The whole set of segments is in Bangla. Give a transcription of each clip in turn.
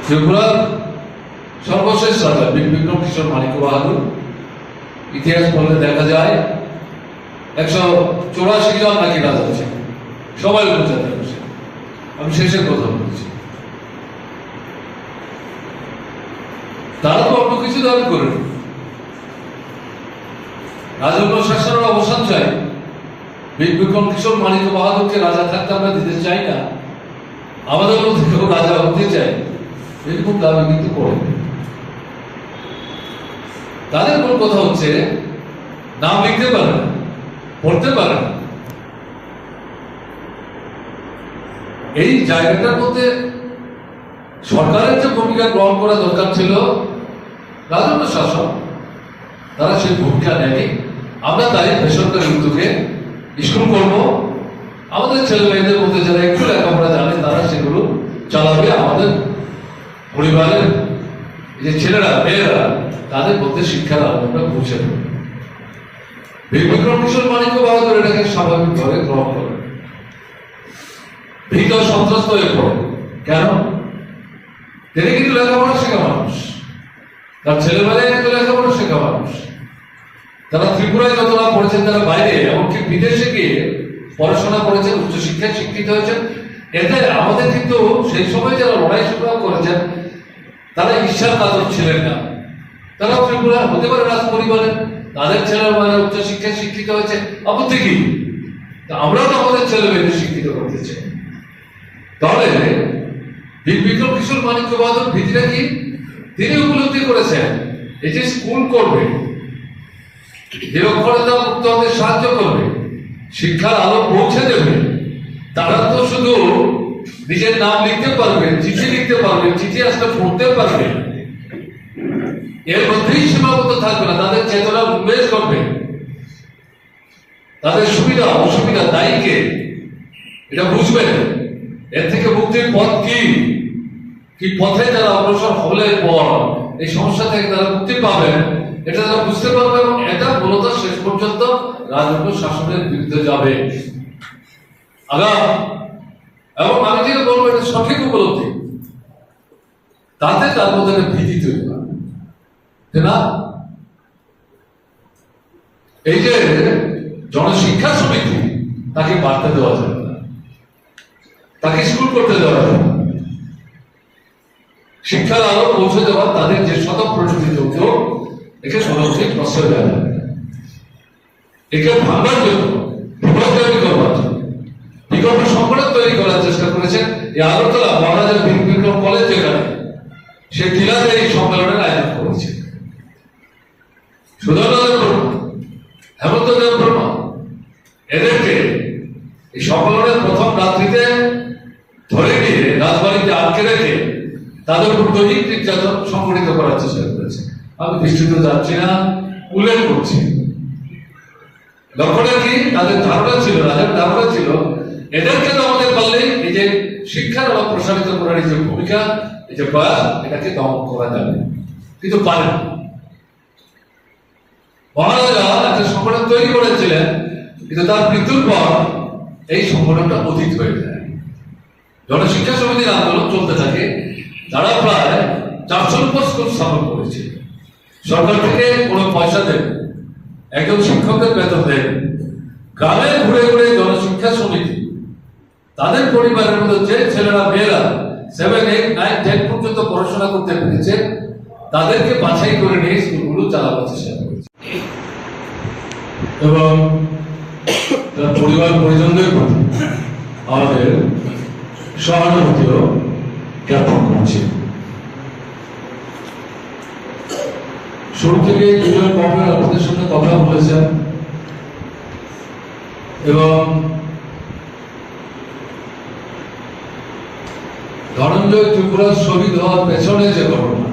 ত্রিপুরার সর্বশেষ রাজা বীর বিক্রম কিশোর মানিক্য বাহাদুর, ইতিহাস পড়লে দেখা যায় 184 জন নাকি রাজা ছিল, সবাই উপজাতি বসে। আমি শেষের কথা বলছি, তারা তো অন্য কিছু দাবি করেনি। রাজন্য শাসনের অবসান চাই, বীর বিক্রম কিশোর মানিক্য বাহাদুরকে রাজা থাকতে আমরা দিতে চাই না, আমাদের মধ্যে কেউ রাজা হতে চাই, এরকম দাবি কিন্তু করে। তাদের মূল কথা হচ্ছে নাম লিখতে পারে না, পড়তে পারে না। এই জায়গাটার মধ্যে সরকারের যে ভূমিকা গ্রহণ করা দরকার ছিল, রাজন্য শাসক তারা সেই ভূমিকা নেয়নি। আমরা তাই বেসরকারি উদ্যোগে স্কুল করবো, আমাদের ছেলে মেয়েদের মধ্যে যারা একটু লেখাপড়া জানে তারা সেগুলো চালাবে। আমাদের পরিবারের যে ছেলেরা মেয়েরা তাদের মধ্যে শিক্ষার আলোটা পৌঁছে দেবে। বীর বিক্রম কিশোর মানিক্য বাহাদুর এটাকে স্বাভাবিকভাবে গ্রহণ করে, ভীত সন্ত্রস্ত হয়ে পড়ে। কেন? তিনি কিন্তু লেখাপড়া শেখা মানুষ, তার ছেলেমেয়েরা কিন্তু লেখাপড়া শেখা মানুষ। তারা ত্রিপুরায় যতটা পড়েছেন, তারা বাইরে এমনকি বিদেশে গিয়ে পড়াশোনা করেছেন, উচ্চশিক্ষায় শিক্ষিত হয়েছেন। এতে আমাদের কিন্তু সেই সময় যারা লড়াই সংগ্রাম করেছেন তারা ঈশ্বর কাতর ছিলেন না। তারা ত্রিপুরা হতে পারে রাজ পরিবারে, তাদের ছেলেমেয়েরা উচ্চশিক্ষায় শিক্ষিত হয়েছে, আপত্তি কি? আমরাও তো আমাদের ছেলে মেয়েদের শিক্ষিত করতে চাই। তাহলে বীর বিক্রম কিশোর মানিক্য বাহাদুর ভীতিটা কি তিনি উপলব্ধি করেছেন? এই যে স্কুল করবে, নিরক্ষরতা মুক্ত হতে সাহায্য করবে, শিক্ষার আলো পৌঁছে দেবে, তারা তো শুধু নিজের নাম লিখতে পারবে, চিঠি লিখতে পারবে, চিঠি আসলে পড়তে পারবে, এর মধ্যেই সীমাবদ্ধ থাকবে না। তাদের চেতনা উন্মেষ করবে, তাদের সুবিধা অসুবিধা দায়ীকে এটা বুঝবেন। এর থেকে মুক্তির পথ কি, কি পথে তারা অগ্রসর হলে পর এই সমস্যা থেকে তারা মুক্তি পাবেন, এটা তারা বুঝতে পারবে। এবং এটা মূলত শেষ পর্যন্ত রাজন্য শাসনের বিরুদ্ধে যাবে আগাম। এবং আমি যেটা বলবো এটা সঠিক উপলব্ধি, তাতে তার মধ্যে ভীতি তৈরি হয় না। এই যে জনশিক্ষা সমিতি, তাকে বাড়তে দেওয়া যাবে না, তাকে স্কুল করতে দেওয়া যাবে না। শিক্ষার আলো পৌঁছে দেওয়া তাদের যে স্বতঃপ্রণোদিত উদ্যোগ, একে সরাসরি প্রশ্রয় দেওয়া যাবে না। একে ভাঙার জন্য, বিপদ তৈরি করবার জন্য বিকল্প সংগঠন তৈরি করার চেষ্টা করেছেন এই আগরতলা মহারাজা বীর বিক্রম কলেজ, যেখানে সে টিলাতে এই সম্মেলনের আয়োজন করেছে। সুধর্ণদেব বর্মা, হেমন্ত দেব বর্মা, এদেরকে এই সম্মেলনের প্রথম রাত্রিতে ধরে নিয়ে রাজবাড়িতে আটকে রেখে তাদের উপর দৈনিক নির্যাতন সংগঠিত করার চেষ্টা করেছে। আমি বিস্তৃত যাচ্ছি না, উল্লেখ করছি। লক্ষ্যটা কি? তাদের ধারণা ছিল, রাজার ধারণা ছিল এদেরকে দমনের পারলে এই যে শিক্ষার আলো প্রসারিত করার এই যে ভূমিকা, এই যে প্রয়াস, এটাকে দমন করা যাবে, কিন্তু পারে না। মহারাজা একটা সংগঠন তৈরি করেছিলেন, কিন্তু তার মৃত্যুর পর এই সংগঠনটা অতীত হয়ে যায়। জনশিক্ষা সমিতির আন্দোলন চলতে থাকে। তারা প্রায় 400 স্কুল স্থাপন করেছে। সরকার থেকে কোনো পয়সা দেন, একজন শিক্ষকের বেতন দেন। গ্রামে ঘুরে ঘুরে জনশিক্ষা সমিতি তাদের পরিবারের মধ্যে যে ছেলেরা মেয়েরা 7, 8, 9, 10 পর্যন্ত পড়াশোনা করতে পেরেছে, তাদেরকে বাছাই করে নিয়ে স্কুলগুলো চালাবার চেষ্টা করেছে। এবং তার পরিবার পরিজনদের প্রতি আমাদের সহানুভূতিও জ্ঞাপন করছি। শুরু থেকে দুজন কর্মীরা আপনাদের সঙ্গে কথা বলেছেন এবং ধনঞ্জয় ত্রিপুরার শহীদ হওয়ার পেছনে যে ঘটনা,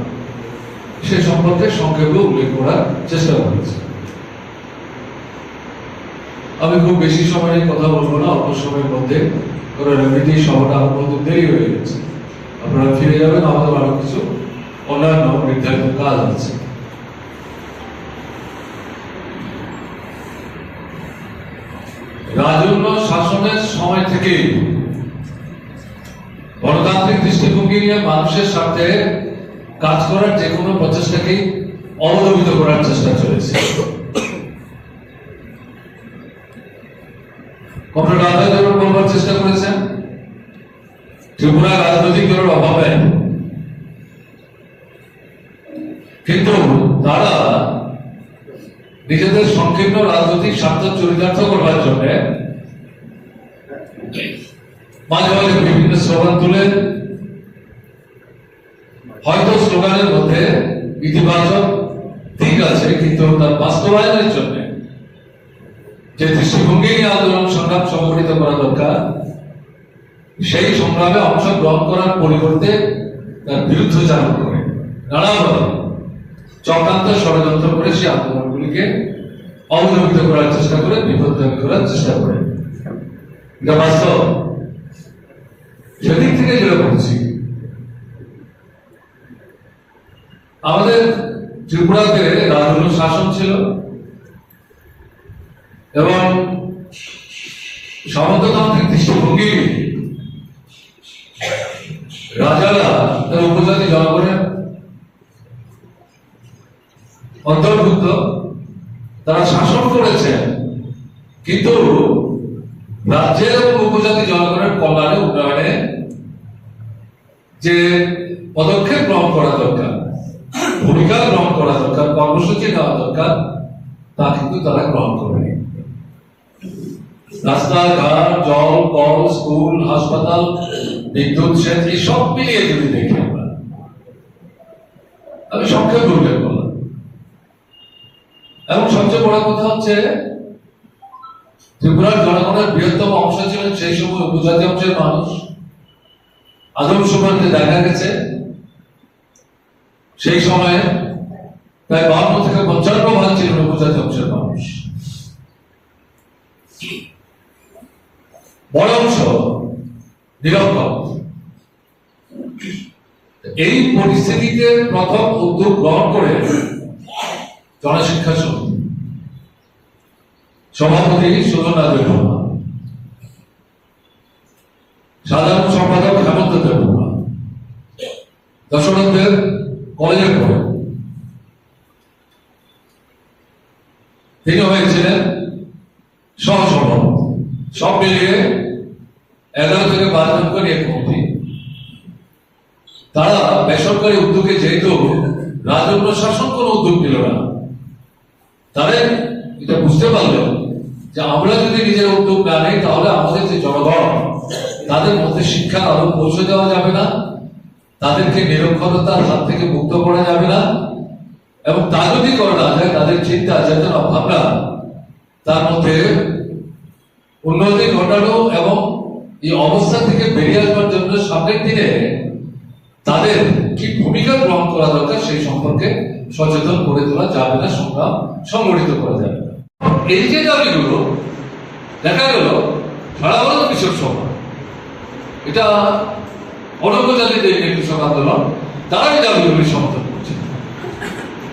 সে সম্পর্কে সংক্ষেপে উল্লেখ করার চেষ্টা করেছে। আমি খুব বেশি সময় কথা বলবো না, অল্প সময়ের মধ্যে, কারণ এমনিতেই সভাটা আমাদের দেরি হয়ে গেছে। আপনারা ফিরে যাবেন, আমাদের আরো কিছু অন্যান্য নির্ধারিত কাজ আছে। রাজন্য শাসনের সময় থেকেই গণতান্ত্রিক দৃষ্টিভঙ্গি নিয়ে মানুষের সাথে কাজ করার যে কোনো প্রচেষ্টাকেই অবদমিত করার চেষ্টা চলেছে। কমরেড আজাদ বলবার চেষ্টা করেছেন ত্রিপুরা রাজনৈতিক দলের অভাবে, কিন্তু তারা নিজেদের সংকীর্ণ রাজনৈতিক স্বার্থ চরিতার্থ করবার জন্য মাঝে মাঝে বিভিন্ন স্লোগান তুলে, হয়তো স্লোগানের মধ্যে ইতিবাচক দিক আছে, কিন্তু তার বাস্তবায়নের জন্য যে দৃষ্টিভঙ্গি নিয়ে আন্দোলন সংগ্রাম সংগঠিত করা দরকার, সেই সংগ্রামে অংশগ্রহণ করার পরিবর্তে তার বিরুদ্ধচারণ করে নানাভাবে চক্রান্ত ষড়যন্ত্র করে সেই আন্দোলনগুলিকে অবদমিত করার চেষ্টা করে, বিপদগামী করার চেষ্টা করে। এটা বাস্তব। সেদিক থেকে যেটা বলছি, আমাদের ত্রিপুরাতে রাজন্য শাসন ছিল এবং সামন্ততান্ত্রিক দৃষ্টিভঙ্গি রাজারা তার উপজাতি জনগণের অন্তর্ভুক্ত, তারা শাসন করেছেন, কিন্তু রাজ্যের এবং উপজাতি জনগণের কল্যাণে উন্নয়নে যে পদক্ষেপ গ্রহণ করা দরকার, ভূমিকা গ্রহণ করা দরকার, কর্মসূচি নেওয়া দরকার, তা কিন্তু তারা গ্রহণ করেনি। রাস্তাঘাট, জল, কল, স্কুল, হাসপাতাল, বিদ্যুৎ, সেচ, এই সব মিলিয়ে যদি দেখি আমরা, আমি সংক্ষেপ উল্লেখ করলাম। এবং সবচেয়ে বড় কথা হচ্ছে ত্রিপুরার জনগণের বৃহত্তম অংশ ছিলেন সেই সময় উপজাতি অংশের মানুষ। আদমশুমারিতে দেখা গেছে সেই সময়ে প্রায় 52 থেকে 55% ছিলেন উপজাতি অংশের মানুষ। বড় অংশ নিরক্ষর। এই পরিস্থিতিতে প্রথম উদ্যোগ গ্রহণ করে জনশিক্ষা সমিতি সভাপতি সুজন দেববর্মা, সাধারণ সম্পাদক হেমন্ত দেববর্মা, দশরথদেব কলেজের পড়ে তিনি হয়েছিলেন সহসভাপতি। সব মিলিয়ে 11 থেকে 12 জন করে এক কমিটি। তারা বেসরকারি উদ্যোগে, যেহেতু রাজন্য শাসন কোন উদ্যোগ নিল না, তারা এটা বুঝতে পারলেন যে আমরা যদি নিজের উদ্যোগ না নেই তাহলে আমাদের যে জনগণ, তাদের মধ্যে শিক্ষার আলো পৌঁছে দেওয়া যাবে না, তাদেরকে নিরক্ষরতার হাত থেকে মুক্ত করা যাবে না, এবং তা যদি করা না যায় তাদের চিন্তা, চেতনা, ভাবনা, তার মধ্যে উন্নতি ঘটানো এবং এই অবস্থা থেকে বেরিয়ে আসবার জন্য সামনের দিনে তাদের কি ভূমিকা গ্রহণ করা দরকার সেই সম্পর্কে সচেতন করে তোলা যাবে না, সংগ্রাম সংগঠিত করা যাবে না। এই যে দাবিগুলো দেখা গেল সারা ভারত কৃষক সভা, এটা অনুপজাতিদের কৃষক আন্দোলন, তারা এই দাবিগুলি সমর্থন করছে।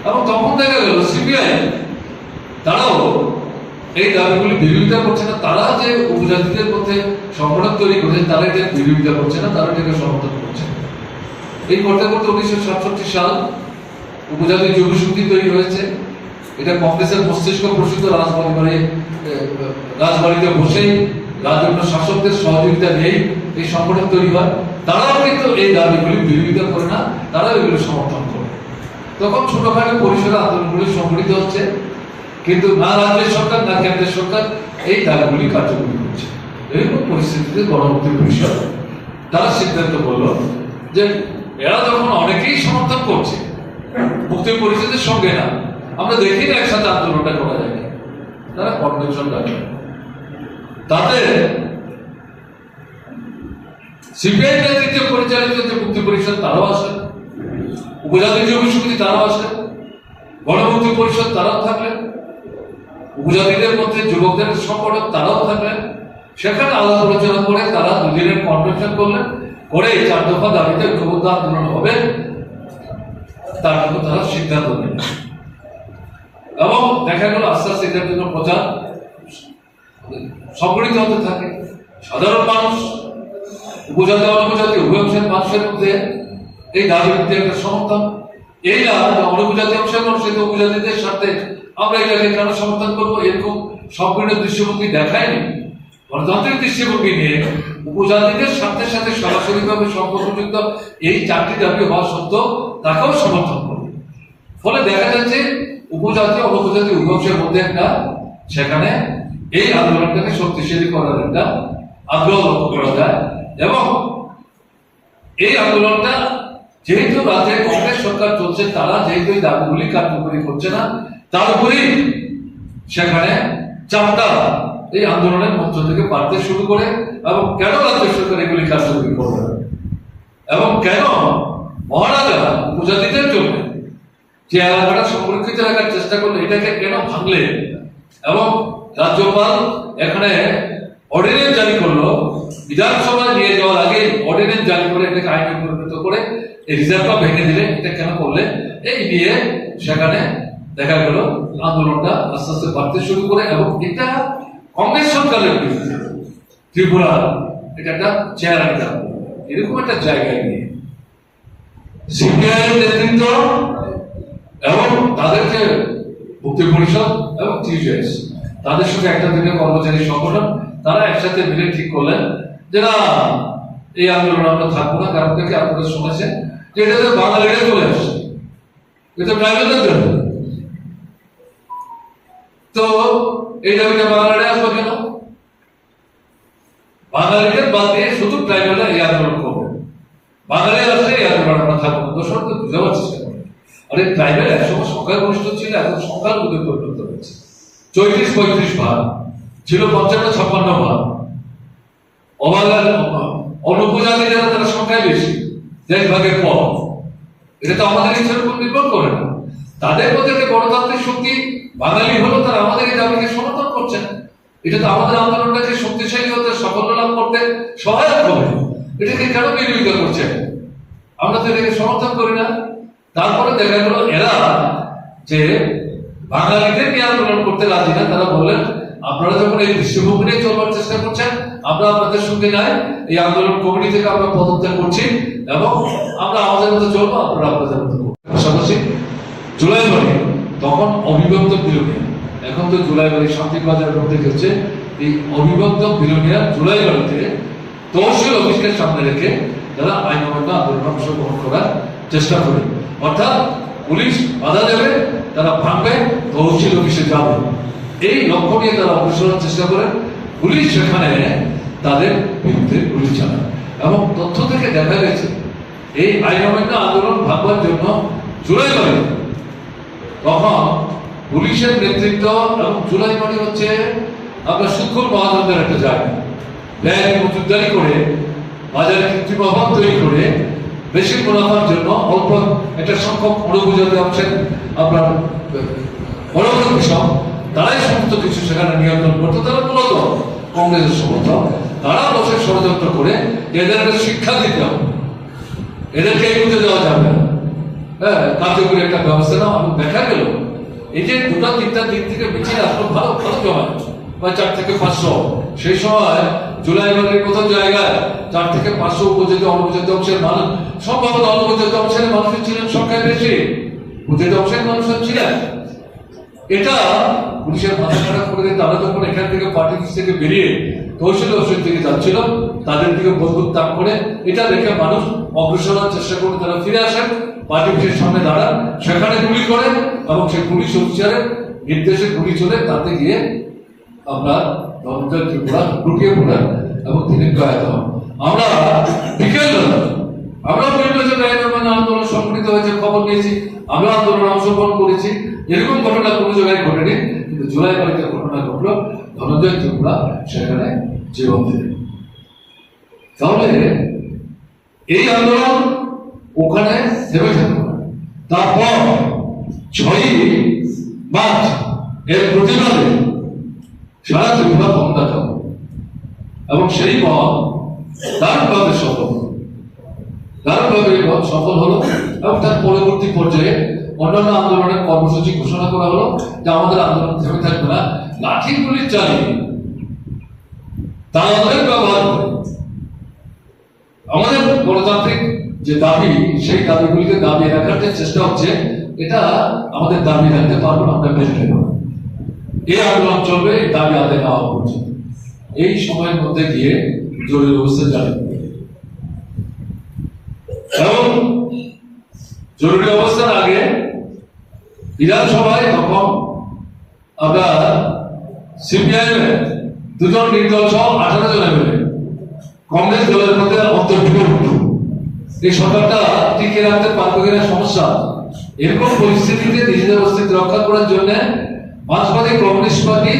এবং তখন দেখা গেল সিপিআই তারাও এই দাবিগুলি বিরোধিতা করছে না। তারা যে উপজাতিদের মধ্যে সংগঠন তৈরি করেছে তারা এটার বিরোধিতা করছে না, তারা এটাকে সমর্থন করছে। এই করতে করতে 1967 সাল উপজাতি যুব শক্তি তৈরি হয়েছে। এটা কংগ্রেসের মস্তিষ্ক প্রসূত রাজবাড়িতে বসেই রাজন্য শাসকদের সহযোগিতা নিয়েই এই সংগঠন তৈরি হয়। তারাও কিন্তু এই দাবিগুলি বিরোধিতা করে না, তারা এগুলো সমর্থন করে। তখন ছোটখাটো পরিসরে আন্দোলনগুলি সংগঠিত হচ্ছে, কিন্তু না রাজ্যের সরকার না কেন্দ্রের সরকার এই দাবিগুলি কার্যকরী করছে। এরকম পরিস্থিতিতে গণমুক্তি পরিষদ তারা সিদ্ধান্ত করলো যে এরা যখন অনেকেই সমর্থন করছে, মুক্তি পরিষদের সঙ্গে না, আমরা দেখি না একসাথে আন্দোলনটা করা যায়, তারা কনভেনশন ডাকবে। তাতে সিপিআই নেতৃত্বে পরিচালিত যে মুক্তি পরিষদ তারাও আসে, উপজাতি যুব সমিতি তারাও আসে, গণমুক্তি পরিষদ তারাও থাকলেন, উপজাতিদের মধ্যে যুবকদের সংগঠন তারাও থাকলেন। সেখানে আলাপ আলোচনা করে তারা দুদিনের কনভেনশন করলেন, করে 4 দফা দাবিতে ঐক্যবদ্ধ আন্দোলন হবে তার জন্য তারা সিদ্ধান্ত নিলেন। এবং দেখা গেল আস্তে আস্তে এটার জন্য প্রচার সংগঠিত হতে থাকে। সাধারণ মানুষ, উপজাতি অনুপজাতি উভয় অংশের মানুষের মানুষের মধ্যে এই দাবির মধ্যে একটা সমর্থন। এই না অনুপজাতি অংশের মানুষ কিন্তু উপজাতিদের সাথে আমরা এটাকে কেন সমর্থন করবো, এরকম সম্পূর্ণ দৃষ্টিভঙ্গি দেখায়নি। গণতান্ত্রিক দৃষ্টিভঙ্গি নিয়ে উপজাতিদের সাথে সাথে সরাসরিভাবে সম্পর্কযুক্ত এই চারটি দাবি হওয়া সত্ত্বেও তাকেও সমর্থন করে। ফলে দেখা যাচ্ছে উপজাতি অনুপজাতি উভয়ের মধ্যে একটা সেখানে এই আন্দোলনটাকে শক্তিশালী করার একটা আগ্রহ লক্ষ্য করা যায়। এবং এই আন্দোলনটা যেহেতু রাজ্যে কংগ্রেস সরকার চলছে, তারা যেহেতু এই দাবিগুলি কার্যকরী করছে না, তার উপরেই সেখানে চাপটা এই আন্দোলনের মঞ্চ থেকে বাড়তে শুরু করে। এবং কেন রাজ্য সরকার এগুলি কার্যকরী করবে এবং কেন মহারাজা উপজাতিদের জন্য যে এলাকাটা সংরক্ষিত রাখার চেষ্টা করলো এটাকে কেন ভাঙলে, এবং রাজ্যপাল এখানে অর্ডিন্যান্স জারি করলো, বিধানসভায় নিয়ে যাওয়ার আগে অর্ডিন্যান্স জারি করে এটাকে আইনে পরিণত করে এই রিজার্ভটা ভেঙে দিলে, এটা কেন করলে, এই নিয়ে সেখানে দেখা গেল আন্দোলনটা আস্তে আস্তে বাড়তে শুরু করে। এবং এটা কংগ্রেস সরকারের বিরুদ্ধে ত্রিপুরা এটা একটা চেহারা এরকম একটা জায়গায় নিয়ে সিপিআইএম নেতৃত্ব এবং তাদের যে মুক্তি পরিষদ এবং টিউএস তাদের সঙ্গে একটা দুটো কর্মচারী সংগঠন তারা একসাথে মিলে ঠিক করলেন যে না, এই আন্দোলন আমরা থাকবো না। কারণ থেকে আপনারা শুনেছেন যে এটা তো বাঙালিরা চলে আসছে, এটা ট্রাইবেলদের জন্য। তো এই দাবিটা বাঙালিরা আসবে কেন? বাঙালিদের বাদ দিয়ে শুধু ট্রাইবেলরা এই আন্দোলন করবে। বাঙালি আসলে এই আন্দোলন আমরা থাকবো না, দর্শককে বুঝাবার চেষ্টা করে। আর এই ট্রাইবেল একসময় সংখ্যাগরিষ্ঠ ছিল, এখন সংখ্যার মধ্যে পরিণত হয়েছে। 34-35 ভাগ ছিল, 55-56 ভাগ। অবাঙাল অনুপজাতি যারা তারা সংখ্যায় বেশি, 10 ভাগের পর। এটা তো আমাদের ইচ্ছার উপর নির্ভর করে না। তাদের মধ্যে একটা গণতান্ত্রিক শক্তি বাঙালি হলো, তারা আমাদের এই দাবিকে সমর্থন করছেন। এটা তো আমাদের আন্দোলনটাকে শক্তিশালী হতে সাফল্য লাভ করতে সহায়ক হবে। এটাকে কেন বিরোধিতা করছে? আমরা তো এটাকে সমর্থন করি না। তারপরে দেখা গেল এরা যে বাঙালিদের নিয়ে আন্দোলন করতে রাজি না, তারা বললেন আপনারা যখন এই দৃষ্টিভঙ্গি নিয়ে চলবার চেষ্টা করছেন, আমরা আপনাদের সঙ্গে নাই, এই আন্দোলন কমিটি থেকে আমরা পদত্যাগ করছি এবং আমরা আমাদের মতো চলবো, আপনারা আপনাদের মতো করবো। পাশাপাশি জুলাই বাড়ি তখন অবিভক্ত বিলোনিয়া, এখন তো জুলাই বাড়ি শান্তিবাজার রোড থেকে হচ্ছে, এই অবিভক্ত বিলোনিয়া জুলাই বাড়িতে তহসিল অফিসকে সামনে রেখে তারা আইন অমান্য আন্দোলন অংশগ্রহণ করার চেষ্টা করে। অর্থাৎ পুলিশ বাধা দেবে, তারা ভাঙবে, তহসিল অফিসে যাবে, এই লক্ষ্য নিয়ে তারা অগ্রসরের চেষ্টা করেন। পুলিশ সেখানে তাদের বিরুদ্ধে গুলি চালায় এবং তথ্য থেকে দেখা গেছে এই আইন অমান্য আন্দোলন ভাঙবার জন্য জুলাই বাড়ি তখন পুলিশের নেতৃত্ব এবং জুলাই বাড়ি হচ্ছে আপনার সুক্ষর মহাজনদের একটা জায়গা, ব্যাংক মজুদারি করে বাজারে কৃত্রিম অভাব তৈরি করে বেশি মুনাফার জন্য অল্প একটা সংখ্যক অনুপজাতি অংশের আপনার বড় বড় কৃষক তারাই সমস্ত কিছু সেখানে নিয়ন্ত্রণ করতো। তারা মূলত কংগ্রেসের সমর্থক, তারা বসে ষড়যন্ত্র করে এদের একটা শিক্ষা দিতে হবে, এদেরকে এগুতে দেওয়া যাবে না, হ্যাঁ, কার্যকরী একটা ব্যবস্থা নাও। আমি দেখা গেল এই যে 2-3টা দিক থেকে মিছিল আসলো, ভালো ভালো জমায় বা 4 থেকে 500, সেই সময় জুলাই বাড়ির কোথাও জায়গায় 4 থেকে 500 উপজাতি অনুপজাতি অংশের মানুষ, সম্ভবত অনুপজাতি অংশের মানুষের ছিলেন সংখ্যায় বেশি, উপজাতি অংশের মানুষের ছিলেন। এটা পুলিশের মাথা খারাপ করে দিয়ে তারা যখন এখান থেকে পার্টি থেকে বেরিয়ে তহসিল অফিসের দিকে যাচ্ছিল, তাদের দিকে বন্দুক তাক করে এটা দেখে মানুষ অগ্রসর হওয়ার চেষ্টা করে তারা ফিরে আসেন, পার্টি অফিসের সামনে দাঁড়ান, সেখানে গুলি করেন এবং সেই পুলিশ অফিসারের নির্দেশে গুলি চলে, তাতে গিয়ে আমরা ধনঞ্জয় ত্রিপুরা লুটিয়ে পড়েন এবং তিনি প্রয়াত হন। আমরা বিকেল আমরা বিভিন্ন জায়গায় আন্দোলন সংগঠিত হয়েছে খবর নিয়েছি, আমরা আন্দোলনে অংশগ্রহণ করেছি, এরকম ঘটনা কোনো জায়গায় ঘটেনি, কিন্তু জুলাই বাড়িতে ঘটনা ঘটলো, ধনঞ্জয় ত্রিপুরা সেখানে জীবন দিলেন। তাহলে এই আন্দোলন ওখানে থেমে থাকবে। তারপর 6ই মার্চ এর প্রতিবাদে সারা ত্রিপুরা বন্ধ রাখা এবং সেই বন্ধ দারুণভাবে সফল হলো এবং তার পরবর্তী পর্যায়ে অন্যান্য আন্দোলনের কর্মসূচি ঘোষণা করা হলো যে আমাদের আন্দোলন থেমে থাকবে না, লাঠি গুলি চালিয়ে তাদের ব্যবহার করে আমাদের গণতান্ত্রিক যে দাবি, সেই দাবিগুলিকে দাবিয়ে রাখার যে চেষ্টা হচ্ছে, এটা আমাদের দাবি রাখতে পারবো না, আমরা মেনে নেব না। এই আন্দোলন চলবে এই দাবি আদায় না হওয়া পর্যন্ত। এই সময়ের মধ্যে গিয়ে জরুরি অবস্থা জারি এবং জরুরি অবস্থার আগে বিধানসভায় তখন আমরা সিপিআইএম এর 2 জন নির্দল সহ 18 জন এমএলএ কংগ্রেস দলের মধ্যে অন্তর্ভুক্ত হতো। এই সরকারটা টিকে রাখতে পারবে কিনা সমস্যা। এরকম পরিস্থিতিতে নিজেদের অস্তিত্ব রক্ষা করার জন্য মার্ক্সবাদী কমিউনিস্ট পার্টি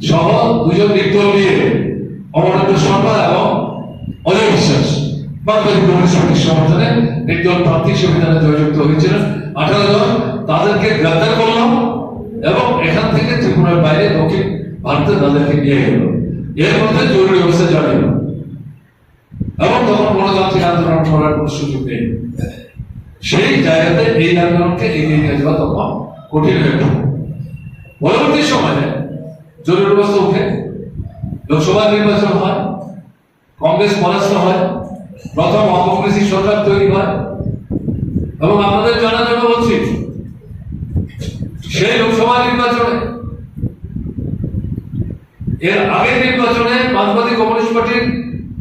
সহ 2 জন নির্দল নিয়ে অমরেন্দ্র শর্মা এবং অজয় বিশ্বাস মার্ক্সবাদী কমিউনিস্ট পার্টির সমর্থনে নির্দল প্রার্থী সংবিধানে জয়যুক্ত হয়েছিলেন 18 জন। তাদেরকে গ্রেফতার করলাম এবং এখান থেকে ত্রিপুরার বাইরে দক্ষিণ ভারতে তাদেরকে নিয়ে গেল। এর মধ্যে জরুরি অবস্থা জারি হল এবং তখন গণতান্ত্রিক আন্দোলন করার কোন সুযোগ নেই। সেই জায়গাতে এই আন্দোলনকে এগিয়ে নিয়ে যাওয়া তখন কঠিন হয়ে পড়ে। পরবর্তী সময়ে জরুরি অবস্থা উঠে, লোকসভা নির্বাচন হয়, কংগ্রেস পরাস্ত হয়, প্রথম অকংগ্রেসী সরকার তৈরি হয় এবং আমাদের জানার জন্য বলছি, সেই লোকসভা নির্বাচনে এর আগের নির্বাচনে মার্ক্সবাদী কমিউনিস্ট পার্টির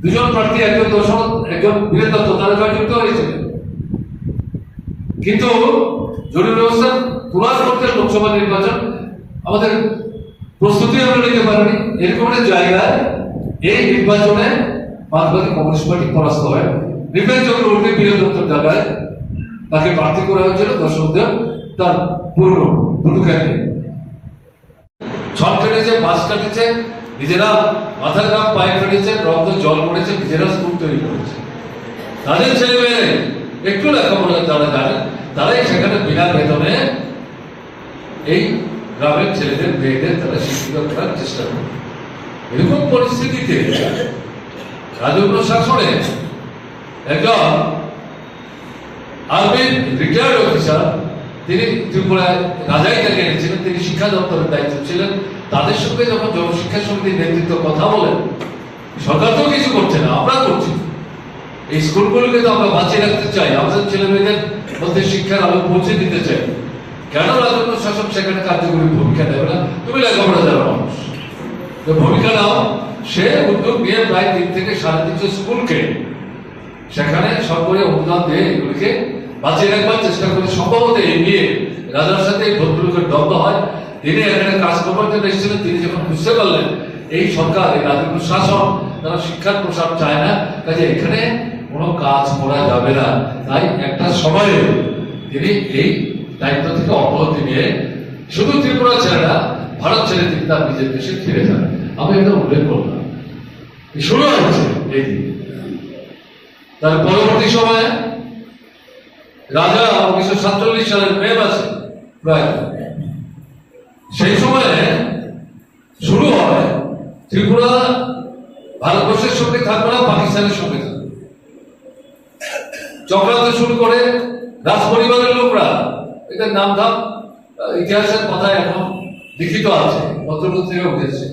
2 জন প্রার্থী, একজন দর্শন একজন বীরেন্দ্র তারা জয়যুক্ত হয়েছিলেন। কিন্তু জরুরি অবস্থা তোলার করতে লোকসভা নির্বাচন আমাদের প্রস্তুতি আমরা নিতে পারিনি। এরকম একটা জায়গায় এই নির্বাচনে মার্ক্সবাদী কমিউনিস্ট পার্টি পরাস্ত হয়। নৃপেন চক্রবর্তী বীরেন্দ্র জায়গায় তাকে প্রার্থী করা হয়েছিল দর্শকদের তার পূর্ণ ভূমিকাকে ছট কেটেছে, বাস কাটেছে, নিজেরা মাথার ঘাম পায়ে ফেটেছে, রক্ত জল পড়েছে, নিজেরা স্কুল তৈরি করেছে। তাদের ছেলে মেয়ে একটু লেখাপড়া যারা জানেন তারাই সেখানে বিনা বেতনে এই গ্রামের ছেলেদের মেয়েদের তারা শিক্ষিত করার চেষ্টা করে। এরকম পরিস্থিতিতে রাজন্য শাসনে একজন আর্মির রিটায়ার্ড অফিসার, তিনি ত্রিপুরায় রাজাই তাকে এনেছিলেন, তিনি শিক্ষা দপ্তরের দায়িত্ব ছিলেন। তাদের সঙ্গে যখন জনশিক্ষা সমিতির নেতৃত্ব কথা বলেন, সরকার তো কিছু করছে না, আমরা করছি, এই স্কুলগুলোকে তো আমরা বাঁচিয়ে রাখতে চাই, আমাদের ছেলে মেয়েদের মধ্যে শিক্ষার আলো পৌঁছে দিতে চাই, কেন রাজন্য শাসক সেখানে কার্যকরী ভূমিকা নেবে না? তুমি লেখাপড়া যাবে মানুষ ভূমিকা নাও। সে উদ্যোগ নিয়ে প্রায় 3 থেকে 350 স্কুলকে সেখানে সরকারি অনুদান দিয়ে এগুলিকে বাঁচিয়ে রাখবার চেষ্টা করে। সম্ভবত এই নিয়ে রাজার সাথে এই ভদ্রলোকের দ্বন্দ্ব হয়। তিনি এখানে কাজ করবার জন্য এসেছিলেন। তিনি যখন বুঝতে পারলেন এই সরকার, এই রাজন্য শাসন, তারা শিক্ষার প্রসার চায় না, কাজে এখানে কোনো কাজ করা যাবে না, তাই একটা সময়ে তিনি এই দায়িত্ব থেকে অব্যাহতি নিয়ে শুধু ত্রিপুরা ছেড়ে না, ভারত ছেড়ে তিনি তার নিজের দেশে ফিরে যান। আমি এটা উল্লেখ করলাম, শুরু হয়েছে এই দিন। তার পরবর্তী সময়ে রাজা 1947 সালের মে মাসে প্রায় সেই সময়ে শুরু হয় ত্রিপুরা ভারতবর্ষের সঙ্গে থাকবে না, পাকিস্তানের সঙ্গে থাকবে। চক্রান্ত শুরু করে রাজ পরিবারের লোকরা, এদের নাম ধাম ইতিহাসের কথায় এখন লিখিত আছে, পত্রপত্রিকা উঠেছে।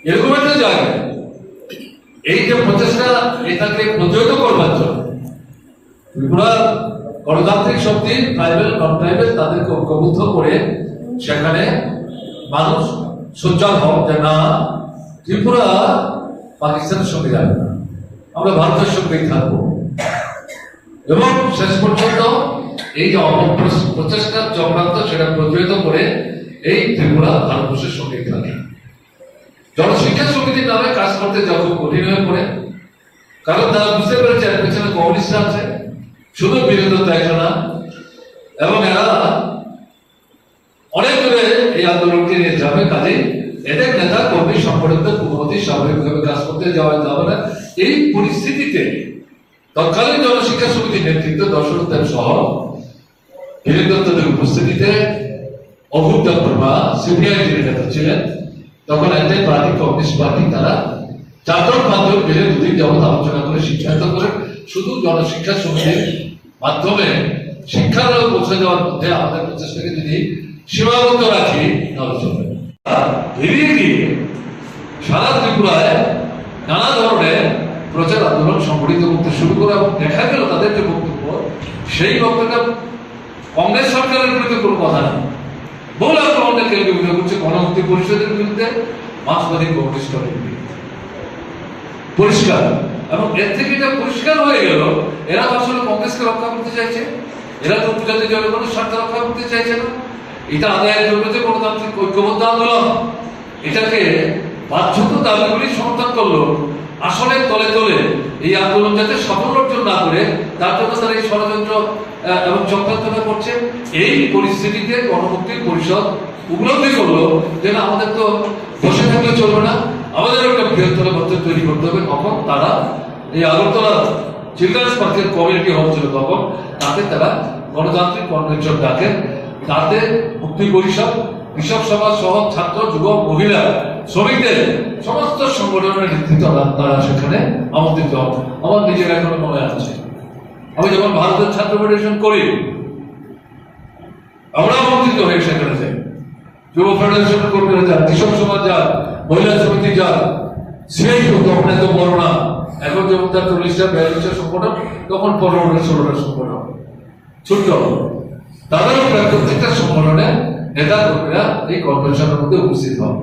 এরকম একটা জায়গায় এই যে প্রচেষ্টা, এটাকে প্রতিহত করবার জন্য ত্রিপুরা গণতান্ত্রিক শক্তি, ট্রাইবেল নন ট্রাইবেল, তাদেরকে ঐক্যবদ্ধ করে সেখানে মানুষ সোচ্চার হন যে না, ত্রিপুরা পাকিস্তানের সঙ্গে যাবে না, আমরা ভারতের সঙ্গেই থাকবো। এবং শেষ পর্যন্ত এই যে প্রচেষ্টা চক্রান্ত, সেটা প্রতিহত করে এই ত্রিপুরা ভারতবর্ষের সঙ্গেই থাকে। জনশিক্ষা সমিতির নামে কাজ করতে যখন কঠিন হয়ে পড়ে, কারণ তারা বুঝতে পেরেছে এর পেছনে কমিউনিস্টরা আছে, শুধু বীরেন্দ্র একজন না, এবং এরা অনেক দূরে এই আন্দোলনকে নিয়ে যাবে। কাজে এদের নেতা কর্মী সংগঠনদের পুনমতি স্বাভাবিকভাবে কাজ করতে যাওয়া যাবে না। এই পরিস্থিতিতে তৎকালীন জনশিক্ষা সমিতির নেতৃত্ব দর্শকদের সহ বীরেন্দ্রদের উপস্থিতিতে অভুক্ত প্রভা সিপিআই নেতা ছিলেন, তখন একটাই পার্টি, কমিউনিস্ট পার্টি, তারা 4-5 মিলে 2 দিন যাবত আলোচনা করে সিদ্ধান্ত করে শুধু জনশিক্ষা সমিতির মাধ্যমে শিক্ষার আলো পৌঁছে দেওয়ার মধ্যে আমাদের প্রচেষ্টাকে যদি সীমাবদ্ধ রাখি তাহলে চলবে। ধীরে ধীরে সারা ত্রিপুরায় নানা ধরনের প্রচার আন্দোলন সংগঠিত করতে শুরু করে এবং দেখা গেল তাদের যে বক্তব্য সেই বক্তব্যটা কংগ্রেস সরকারের বিরুদ্ধে কোনো কথা নেই, বহুল আক্রমণের কেন্দ্র অভিযোগ করছে গণমুক্তি পরিষদের বিরুদ্ধে, মার্ক্সবাদী কমিউনিস্ট পার্টির বিরুদ্ধে। পরিষ্কার, এবং এর থেকে এটা পরিষ্কার হয়ে গেল এরা আসলে কংগ্রেসকে রক্ষা করতে চাইছে, এরা তো উপজাতি জনগণের স্বার্থ রক্ষা করতে চাইছে না। এটা আদায়ের জন্য যে গণতান্ত্রিক ঐক্যবদ্ধ আন্দোলন, এটাকে বাধ্যত দাবিগুলি সমর্থন করলো। আসলে তলে তলে এই আন্দোলন যাতে সফল অর্জন না করে তার জন্য তারা এই ষড়যন্ত্র এবং চক্রান্তটা করছে। এই পরিস্থিতিতে গণমুক্তি পরিষদ উপলব্ধি করলো যে না, আমাদের তো বসে থাকলে চলবে না, আমাদের একটা বৃহত্তর পদ্ধতি তৈরি করতে হবে। তখন তারা এই আগরতলা চিলড্রেন্স পার্কের কমিউনিটি হল ছিল তখন, তাতে তারা গণতান্ত্রিক কনভেনশন ডাকেন। তাতে মুক্তি পরিষদ, কৃষক সমাজ সহ ছাত্র, যুবক, মহিলা, শ্রমিকদের সমস্ত সংগঠনের নেতৃত্ব তারা সেখানে আমন্ত্রিত হন। আমার নিজের এখনো মনে আছে, আমি যখন ভারতের ছাত্র ফেডারেশন করি, আমরা আমন্ত্রিত হয়ে সেখানে যাই। যুব ফেডারেশনের কর্মীরা যান, কৃষক সমাজ যান, মহিলা সমিতি যান। সেই তখন এত বড় না, এখন যেমন তার 40টা 42টা সংগঠন, তখন 15টা 16টা সংগঠন, ছোট্ট। তাদেরও প্রায় প্রত্যেকটা সংগঠনে নেতা কর্মীরা এই কনভেনশনের মধ্যে উপস্থিত হন।